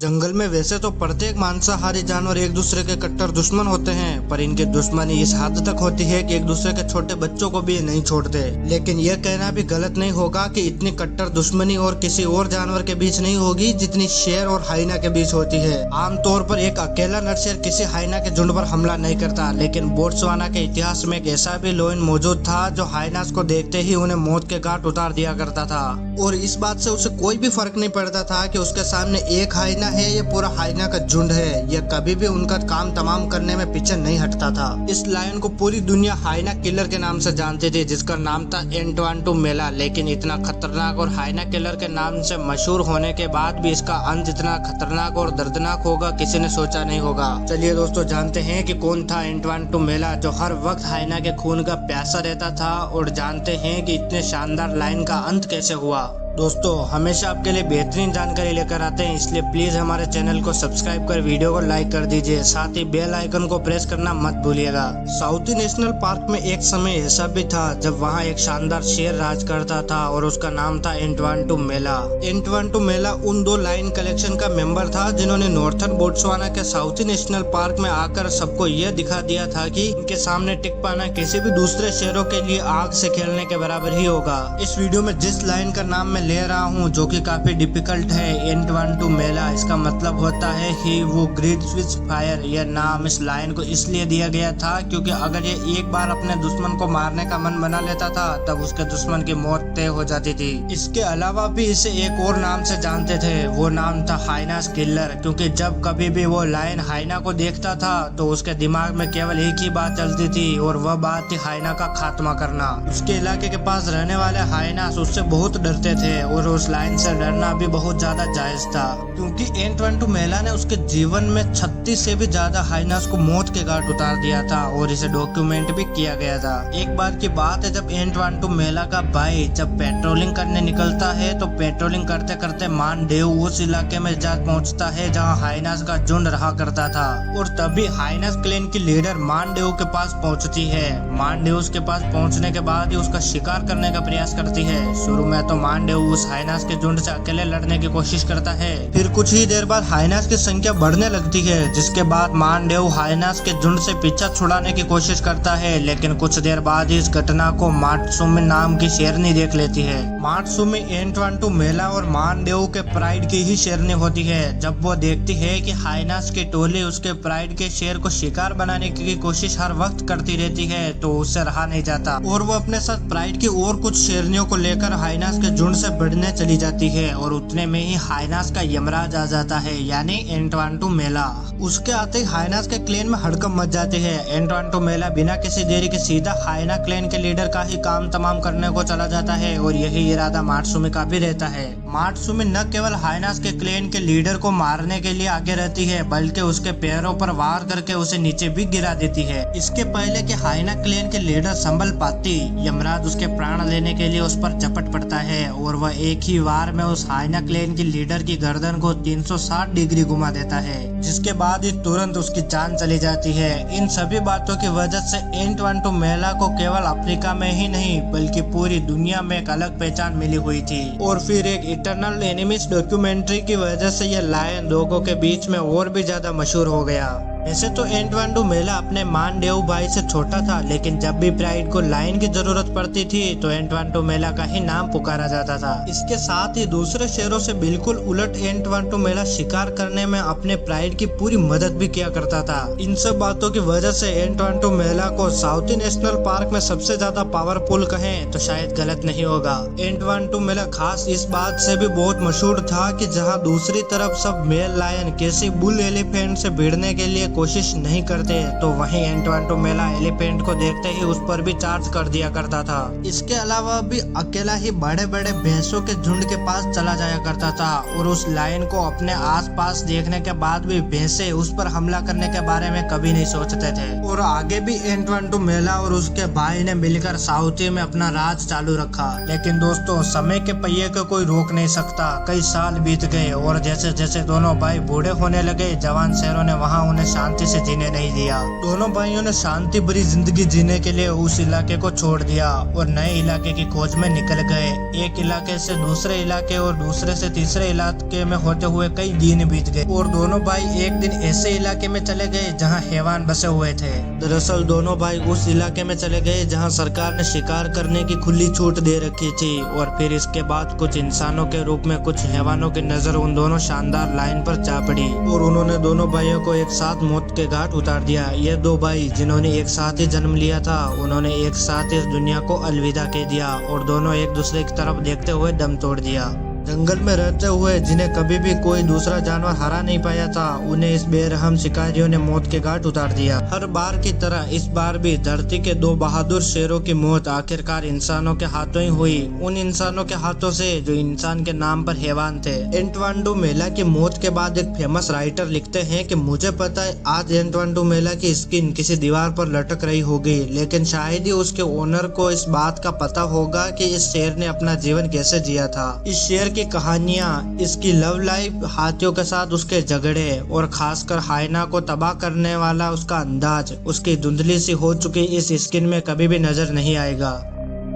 जंगल में वैसे तो प्रत्येक मांसाहारी जानवर एक दूसरे के कट्टर दुश्मन होते हैं, पर इनकी दुश्मनी इस हद तक होती है कि एक दूसरे के छोटे बच्चों को भी नहीं छोड़ते। लेकिन यह कहना भी गलत नहीं होगा कि इतनी कट्टर दुश्मनी और किसी और जानवर के बीच नहीं होगी जितनी शेर और हाइना के बीच होती है। आमतौर पर एक अकेला नरशेर किसी हाइना के झुंड पर हमला नहीं करता, लेकिन बोत्सवाना के इतिहास में एक ऐसा भी लोयन मौजूद था जो हाइनास को देखते ही उन्हें मौत के घाट उतार दिया करता था। और इस बात से उसे कोई भी फर्क नहीं पड़ता था कि उसके सामने एक हाइना है या पूरा हाइना का झुंड है। यह कभी भी उनका काम तमाम करने में पीछे नहीं हटता था। इस लायन को पूरी दुनिया हाइना किलर के नाम से जानती थी, जिसका नाम था एंटवांटू मेला। लेकिन इतना खतरनाक और हाइना किलर के नाम से मशहूर होने के बाद भी इसका अंत इतना खतरनाक और दर्दनाक होगा किसी ने सोचा नहीं होगा। चलिए दोस्तों, जानते हैं कि कौन था एंटवांटू मेला जो हर वक्त हाइना के खून का प्यासा रहता था, और जानते हैं कि इतने शानदार लायन का अंत कैसे हुआ। दोस्तों, हमेशा आपके लिए बेहतरीन जानकारी लेकर आते हैं, इसलिए प्लीज हमारे चैनल को सब्सक्राइब कर वीडियो को लाइक कर दीजिए, साथ ही बेल आइकन को प्रेस करना मत भूलिएगा। साउथी नेशनल पार्क में एक समय ऐसा भी था जब वहां एक शानदार शेर राज करता था और उसका नाम था एंटवांटू मेला। एंटवांटू मेला उन दो लायन कलेक्शन का मेंबर था जिन्होंने नॉर्थर्न बोत्सवाना के साउथी नेशनल पार्क में आकर सबको यह दिखा दिया था कि इनके सामने टिक पाना किसी भी दूसरे शेरों के लिए आग से खेलने के बराबर ही होगा। इस वीडियो में जिस लायन का नाम मैं ले रहा हूँ, जो कि काफी डिफिकल्ट है, एंटवांटू मेला, इसका मतलब होता है ही वो ग्रीड्स विद फायर। यह नाम इस लायन को इसलिए दिया गया था क्योंकि अगर ये एक बार अपने दुश्मन को मारने का मन बना लेता था तब उसके दुश्मन की मौत तय हो जाती थी। इसके अलावा भी इसे एक और नाम से जानते थे, वो नाम था हाइनास किलर, क्योंकि जब कभी भी वो लायन हाइना को देखता था तो उसके दिमाग में केवल एक ही बात चलती थी, और वह बात थी हाइना का खात्मा करना। उसके इलाके के पास रहने वाले हाइनास उससे बहुत डरते थे और उस लाइन से डरना भी बहुत ज्यादा जायज था, क्योंकि एंटवांटू मेला ने उसके जीवन में 36 से भी ज्यादा हाइनास को मौत के घाट उतार दिया था, और इसे डॉक्यूमेंट भी किया गया था। एक बार की बात है जब एंटवांटू मेला का भाई जब पेट्रोलिंग करने निकलता है तो पेट्रोलिंग करते करते मानडेव उस इलाके में जा पहुंचता है जहां हाइनास का झुंड रहा करता था, और तभी हाइनास क्लैन की लीडर मानडेव के पास पहुंचती है। मानडेव के पास पहुंचने के बाद ही उसका शिकार करने का प्रयास करती है। शुरू में तो मानडेव उस हाइनास के झुंड से अकेले लड़ने की कोशिश करता है, फिर कुछ ही देर बाद हाइनास की संख्या बढ़ने लगती है, जिसके बाद मानडेव हाइनास के झुंड से पीछा छुड़ाने की कोशिश करता है। लेकिन कुछ देर बाद इस घटना को मात्सुमी नाम की शेरनी देख लेती है। मात्सुमी एंटवांटू मेला और मानडेव के प्राइड की ही शेरनी होती है। जब वो देखती है कि हाइनास की टोली उसके प्राइड के शेर को शिकार बनाने की कोशिश हर वक्त करती रहती है तो उससे रहा नहीं जाता, और वो अपने साथ प्राइड की और कुछ शेरनियों को लेकर हाइनास के झुंड से भिड़ने चली जाती है। और उतने में ही हाइनास का यमराज आ जाता है, यानी एंटवांटू मेला। उसके आते ही हाइनास के क्लैन में हड़कंप मच जाती है। एंटवांटू मेला बिना किसी देरी के सीधा हाइना क्लैन के लीडर का ही काम तमाम करने को चला जाता है, और यही इरादा मात्सुमी का भी रहता है। मात्सुमी न केवल हाइनास के क्लैन के लीडर को मारने के लिए आगे रहती है, बल्कि उसके पैरों पर वार करके उसे नीचे भी गिरा देती है। इसके पहले कि हाइना क्लैन के लीडर संभल पाती, यमराज उसके प्राण लेने के लिए उस पर झपट पड़ता है, और वह एक ही वार में उस हाइना क्लैन की लीडर की गर्दन को 360 डिग्री घुमा देता है, जिसके बाद ही तुरंत उसकी जान चली जाती है। इन सभी बातों की वजह से एंटवांटू मेला को केवल अफ्रीका में ही नहीं बल्कि पूरी दुनिया में एक अलग पहचान मिली हुई थी। और फिर एक इटर्नल एनिमीज डॉक्यूमेंट्री की वजह से यह लायन लोगों के बीच में और भी ज्यादा मशहूर हो गया। वैसे तो एंटवांटू मेला अपने मानडेव भाई से छोटा था, लेकिन जब भी प्राइड को लायन की जरूरत पड़ती थी तो एंटवांटू मेला का ही नाम पुकारा जाता था। इसके साथ ही दूसरे शेरों से बिल्कुल उलट एंटवांटू मेला शिकार करने में अपने प्राइड की पूरी मदद भी किया करता था। इन सब बातों की वजह से एंटवांटू मेला को साउथी नेशनल पार्क में सबसे ज्यादा पावरफुल कहें तो शायद गलत नहीं होगा। एंटवांटू मेला खास इस बात से भी बहुत मशहूर था कि जहाँ दूसरी तरफ सब मेल लायन किसी बुल एलिफेंट से भिड़ने के लिए कोशिश नहीं करते, तो वहीं एंटवांटू मेला एलिफेंट को देखते ही उस पर भी चार्ज कर दिया करता था। इसके अलावा भी अकेला ही बड़े बड़े भैंसों के झुंड के पास चला जाया करता था, और उस लायन को अपने आसपास देखने के बाद भी भैंसे उस पर हमला करने के बारे में कभी नहीं सोचते थे। और आगे भी एंटवांटू मेला और उसके भाई ने मिलकर साउथी में अपना राज चालू रखा। लेकिन दोस्तों, समय के पहिए को कोई रोक नहीं सकता। कई साल बीत गए और जैसे जैसे दोनों भाई बूढ़े होने लगे, जवान शेरों ने वहाँ उन्हें शांति से जीने नहीं दिया। दोनों भाइयों ने शांति भरी जिंदगी जीने के लिए उस इलाके को छोड़ दिया और नए इलाके की खोज में निकल गए। एक इलाके से दूसरे इलाके और दूसरे से तीसरे इलाके में होते हुए कई दिन बीत गए और दोनों भाई एक दिन ऐसे इलाके में चले गए जहां हैवान बसे हुए थे। दरअसल दोनों भाई उस इलाके में चले गए जहां सरकार ने शिकार करने की खुली छूट दे रखी थी और फिर इसके बाद कुछ इंसानों के रूप में कुछ हैवानों की नजर उन दोनों शानदार लाइन पर जा पड़ी और उन्होंने दोनों भाइयों को एक साथ मौत के घाट उतार दिया। ये दो भाई जिन्होंने एक साथ ही जन्म लिया था उन्होंने एक साथ इस दुनिया को अलविदा कह दिया और दोनों एक दूसरे की तरफ देखते हुए दम तोड़ दिया। जंगल में रहते हुए जिन्हें कभी भी कोई दूसरा जानवर हरा नहीं पाया था उन्हें इस बेरहम शिकारियों ने मौत के घाट उतार दिया। हर बार की तरह इस बार भी धरती के दो बहादुर शेरों की मौत आखिरकार इंसानों के हाथों ही हुई, उन इंसानों के हाथों से जो इंसान के नाम पर हैवान थे। एंटवांडू मेला की मौत के बाद एक फेमस राइटर लिखते हैं कि मुझे पता है आज एंटवांडू मेला की स्किन किसी दीवार पर लटक रही होगी, लेकिन शायद ही उसके ओनर को इस बात का पता होगा कि इस शेर ने अपना जीवन कैसे जिया था। इस शेर की कहानियां, इसकी लव लाइफ, हाथियों के साथ उसके झगड़े और खासकर हाइना को तबाह करने वाला उसका अंदाज उसकी धुंधली सी हो चुकी इस स्किन में कभी भी नजर नहीं आएगा।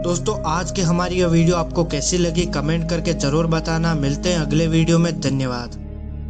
दोस्तों आज की हमारी यह वीडियो आपको कैसी लगी कमेंट करके जरूर बताना। मिलते हैं अगले वीडियो में। धन्यवाद।